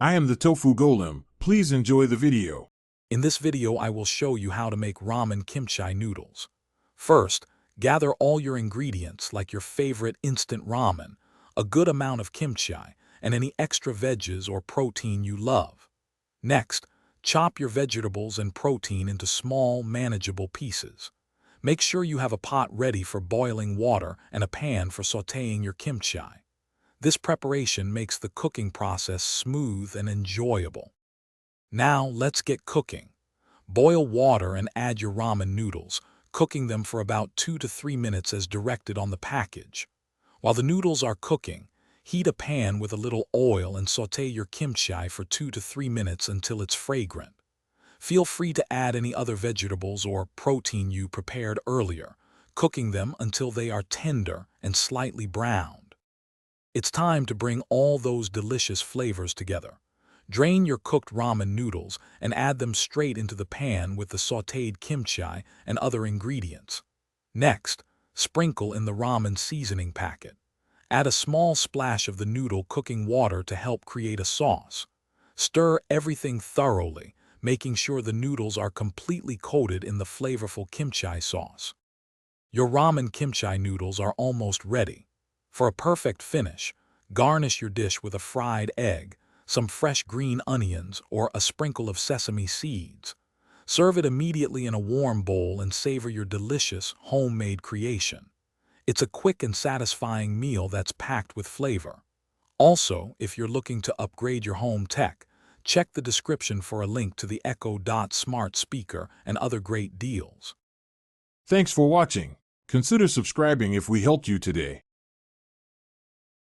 I am the Tofu Golem. Please enjoy the video. In this video, I will show you how to make Ramen Kimchi Noodles. First, gather all your ingredients like your favorite instant ramen, a good amount of kimchi, and any extra veggies or protein you love. Next, chop your vegetables and protein into small, manageable pieces. Make sure you have a pot ready for boiling water and a pan for sautéing your kimchi. This preparation makes the cooking process smooth and enjoyable. Now let's get cooking. Boil water and add your ramen noodles, cooking them for about 2 to 3 minutes as directed on the package. While the noodles are cooking, heat a pan with a little oil and sauté your kimchi for 2 to 3 minutes until it's fragrant. Feel free to add any other vegetables or protein you prepared earlier, cooking them until they are tender and slightly browned. It's time to bring all those delicious flavors together. Drain your cooked ramen noodles and add them straight into the pan with the sautéed kimchi and other ingredients. Next, sprinkle in the ramen seasoning packet. Add a small splash of the noodle cooking water to help create a sauce. Stir everything thoroughly, making sure the noodles are completely coated in the flavorful kimchi sauce. Your ramen kimchi noodles are almost ready. For a perfect finish, garnish your dish with a fried egg, some fresh green onions, or a sprinkle of sesame seeds. Serve it immediately in a warm bowl and savor your delicious, homemade creation. It's a quick and satisfying meal that's packed with flavor. Also, if you're looking to upgrade your home tech, check the description for a link to the Echo Dot smart speaker and other great deals. Thanks for watching. Consider subscribing if we helped you today.